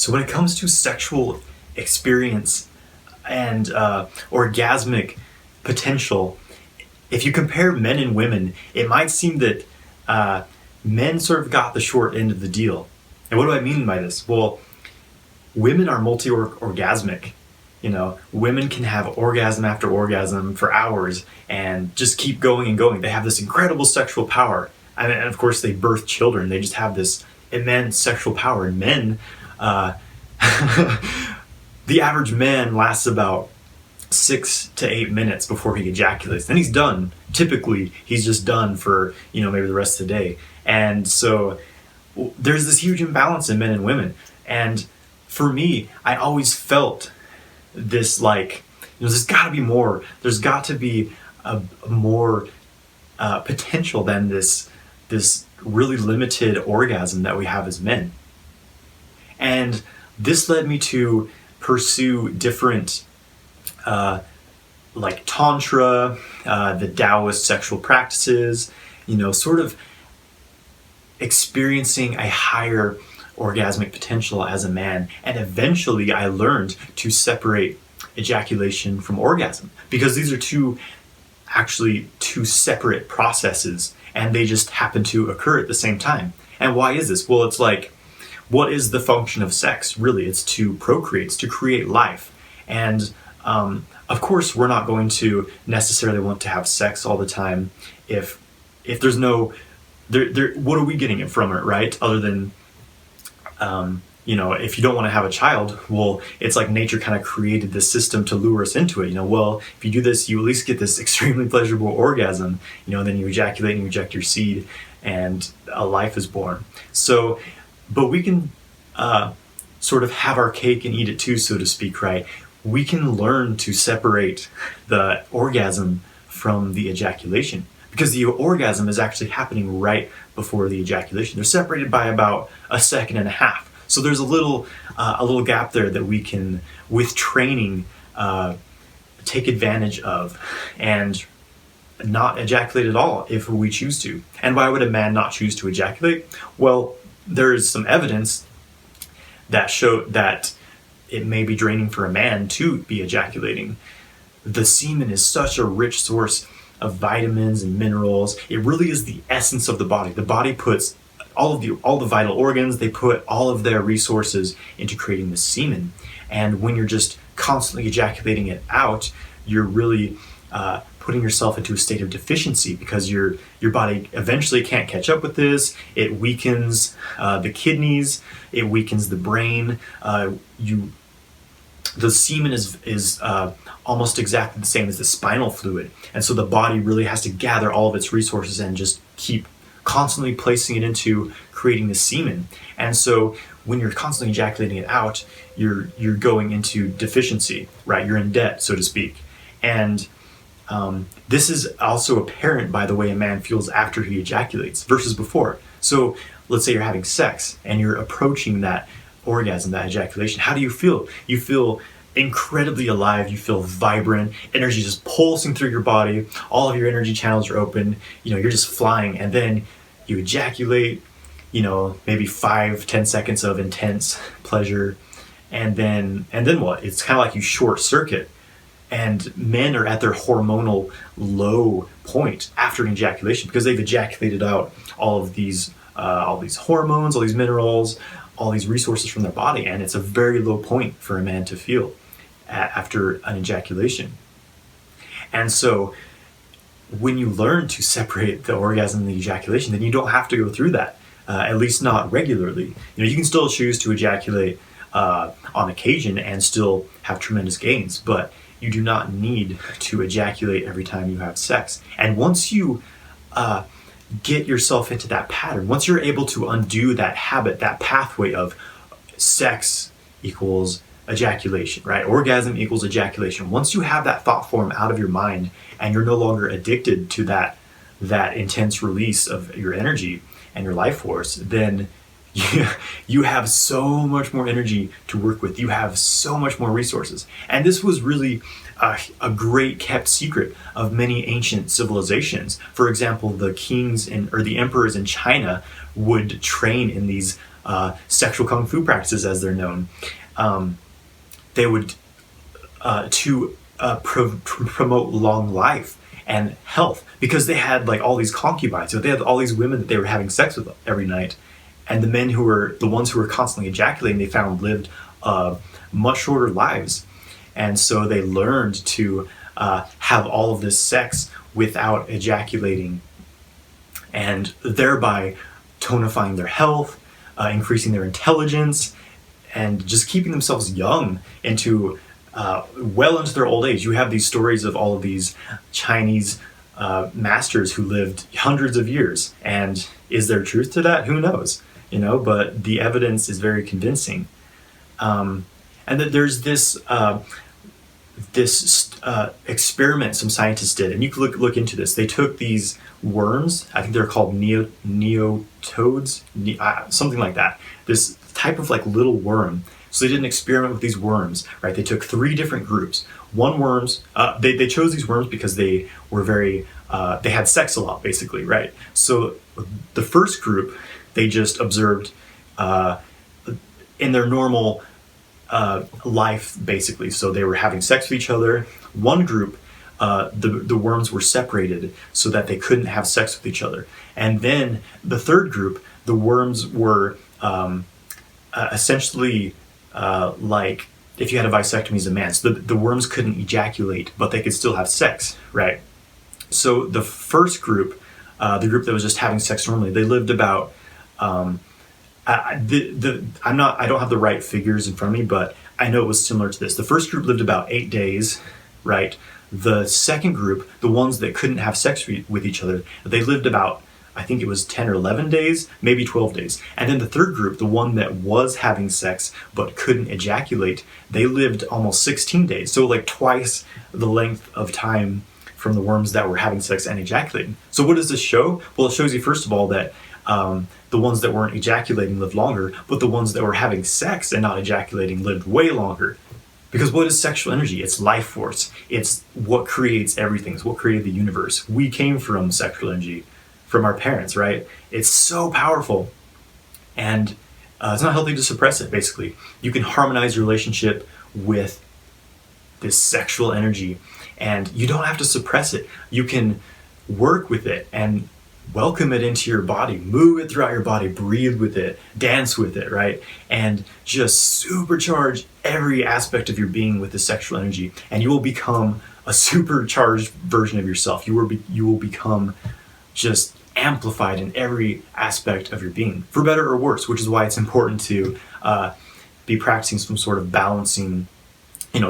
So when it comes to sexual experience and orgasmic potential, if you compare men and women, it might seem that men sort of got the short end of the deal. And what do I mean by this? Well, women are multi-orgasmic. You know, women can have orgasm after orgasm for hours and just keep going and going. They have this incredible sexual power. And of course, they birth children. They just have this immense sexual power. And men, the average man lasts about 6 to 8 minutes before he ejaculates. Then he's done. Typically, he's just done for, maybe the rest of the day. And so there's this huge imbalance in men and women. And for me, I always felt this there's got to be more. There's got to be a more potential than this really limited orgasm that we have as men. And this led me to pursue different like Tantra, the Taoist sexual practices, sort of experiencing a higher orgasmic potential as a man. And eventually I learned to separate ejaculation from orgasm, because these are two separate processes, and they just happen to occur at the same time. And why is this? Well, it's like, what is the function of sex? Really, it's to procreate, it's to create life. And of course, we're not going to necessarily want to have sex all the time if there's no, what are we getting it from it, right? Other than, if you don't want to have a child, well, it's like nature kind of created this system to lure us into it. Well, if you do this, you at least get this extremely pleasurable orgasm, and then you ejaculate and you eject your seed and a life is born. So, but we can sort of have our cake and eat it too, so to speak, right? We can learn to separate the orgasm from the ejaculation, because the orgasm is actually happening right before the ejaculation. They're separated by about a second and a half. So there's a little gap there that we can, with training, take advantage of and not ejaculate at all if we choose to. And why would a man not choose to ejaculate? Well, there is some evidence that show that it may be draining for a man to be ejaculating. The semen is such a rich source of vitamins and minerals. It really is the essence of the body. The body puts all the vital organs, they put all of their resources into creating the semen. And when you're just constantly ejaculating it out, you're really putting yourself into a state of deficiency, because your body eventually can't catch up with this. It weakens the kidneys, it weakens the brain. The semen is almost exactly the same as the spinal fluid. And so the body really has to gather all of its resources and just keep constantly placing it into creating the semen. And so when you're constantly ejaculating it out, you're going into deficiency, right? You're in debt, so to speak. And this is also apparent by the way a man feels after he ejaculates versus before. So let's say you're having sex and you're approaching that orgasm, that ejaculation. How do you feel? You feel incredibly alive. You feel vibrant, energy just pulsing through your body. All of your energy channels are open. You're just flying. And then you ejaculate, maybe 5-10 seconds of intense pleasure. And then what? It's kind of like you short circuit. And men are at their hormonal low point after an ejaculation, because they've ejaculated out all these hormones, all these minerals, all these resources from their body. And it's a very low point for a man to feel after an ejaculation. And so when you learn to separate the orgasm and the ejaculation, then you don't have to go through that, at least not regularly. You can still choose to ejaculate on occasion and still have tremendous gains, but you do not need to ejaculate every time you have sex. And once you get yourself into that pattern, once you're able to undo that habit, that pathway of sex equals ejaculation, right? Orgasm equals ejaculation. Once you have that thought form out of your mind and you're no longer addicted to that intense release of your energy and your life force, then you have so much more energy to work with. You have so much more resources. And this was really a great kept secret of many ancient civilizations. For example, the kings or the emperors in China would train in these sexual kung fu practices, as they're known. They would promote long life and health, because they had like all these concubines. So they had all these women that they were having sex with every night, and the men who were the ones who were constantly ejaculating, they found lived much shorter lives. And so they learned to have all of this sex without ejaculating, and thereby tonifying their health, increasing their intelligence, and just keeping themselves young into well into their old age. You have these stories of all of these Chinese masters who lived hundreds of years, and is there truth to that? Who knows? But the evidence is very convincing. And that there's this experiment some scientists did, and you can look into this. They took these worms, I think they're called neotodes, something like that. This type of like little worm. So they did an experiment with these worms, right? They took 3 different groups. They chose these worms because they were they had sex a lot, basically, right? So the first group, they just observed in their normal life, basically. So they were having sex with each other. One group, the worms were separated so that they couldn't have sex with each other. And then the third group, the worms were essentially like if you had a vasectomy as a man. So the worms couldn't ejaculate, but they could still have sex, right? So the first group, the group that was just having sex normally, they lived about I don't have the right figures in front of me, but I know it was similar to this. The first group lived about 8 days, right? The second group, the ones that couldn't have sex with each other, they lived about, I think it was 10 or 11 days, maybe 12 days. And then the third group, the one that was having sex but couldn't ejaculate, they lived almost 16 days. So like twice the length of time from the worms that were having sex and ejaculating. So what does this show? Well, it shows you, first of all, that the ones that weren't ejaculating lived longer, but the ones that were having sex and not ejaculating lived way longer. Because what is sexual energy? It's life force. It's what creates everything. It's what created the universe. We came from sexual energy, from our parents, right? It's so powerful. And it's not healthy to suppress it, basically. You can harmonize your relationship with this sexual energy, and you don't have to suppress it. You can work with it and welcome it into your body, move it throughout your body, breathe with it, dance with it, right? And just supercharge every aspect of your being with the sexual energy, and you will become a supercharged version of yourself. You will become just amplified in every aspect of your being, for better or worse, which is why it's important to be practicing some sort of balancing,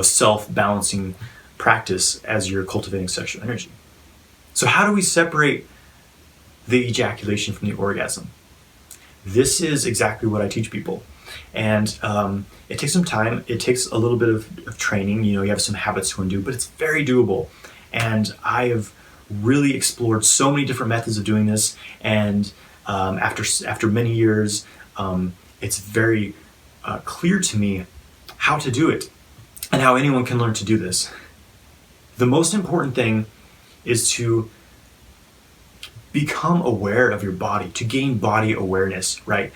self-balancing practice as you're cultivating sexual energy. So how do we separate the ejaculation from the orgasm? This is exactly what I teach people. And it takes some time. It takes a little bit of training. You have some habits to undo, but it's very doable. And I have really explored so many different methods of doing this. And after many years, it's very clear to me how to do it and how anyone can learn to do this. The most important thing is to become aware of your body, to gain body awareness, right?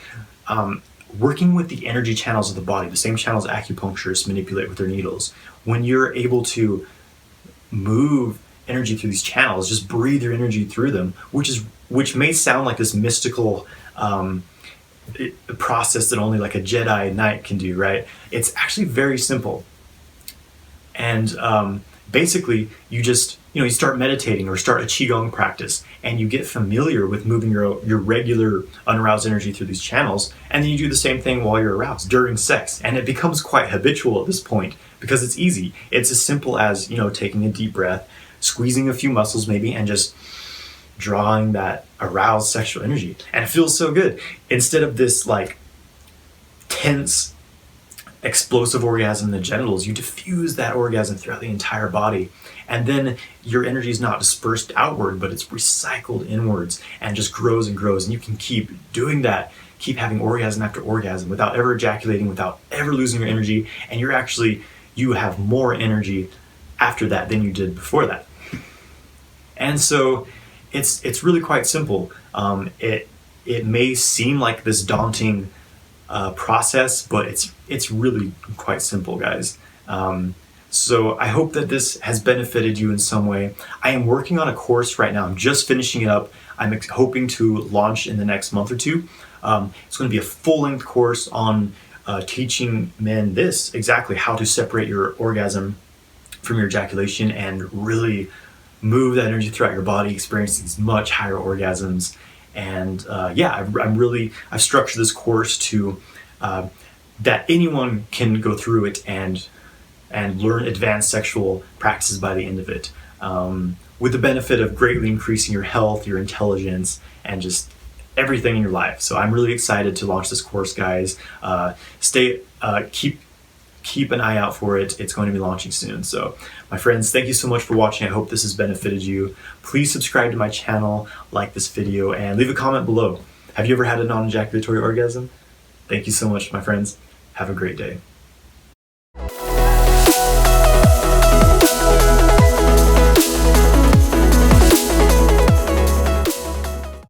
Working with the energy channels of the body, the same channels acupuncturists manipulate with their needles. When you're able to move energy through these channels, just breathe your energy through them, which may sound like this mystical process that only like a Jedi Knight can do, right? It's actually very simple. And basically, you just, you start meditating or start a Qigong practice, and you get familiar with moving your regular unaroused energy through these channels, and then you do the same thing while you're aroused during sex. And it becomes quite habitual at this point because it's easy. It's as simple as, taking a deep breath, squeezing a few muscles maybe, and just drawing that aroused sexual energy. And it feels so good. Instead of this like tense, explosive orgasm in the genitals, you diffuse that orgasm throughout the entire body. And then your energy is not dispersed outward, but it's recycled inwards and just grows and grows. And you can keep doing that, keep having orgasm after orgasm without ever ejaculating, without ever losing your energy. And you have more energy after that than you did before that. And so it's really quite simple. It may seem like this daunting process, but it's really quite simple, guys. So I hope that this has benefited you in some way. I am working on a course right now. I'm just finishing it up. I'm hoping to launch in the next month or two. It's going to be a full-length course on teaching men this, exactly how to separate your orgasm from your ejaculation and really move that energy throughout your body, experience these much higher orgasms. And I've structured this course to that anyone can go through it and learn advanced sexual practices by the end of it, with the benefit of greatly increasing your health, your intelligence, and just everything in your life. So I'm really excited to launch this course, guys. Keep an eye out for it. It's going to be launching soon. So my friends, thank you so much for watching. I hope this has benefited you. Please subscribe to my channel, like this video, and leave a comment below. Have you ever had a non-ejaculatory orgasm? Thank you so much, my friends. Have a great day.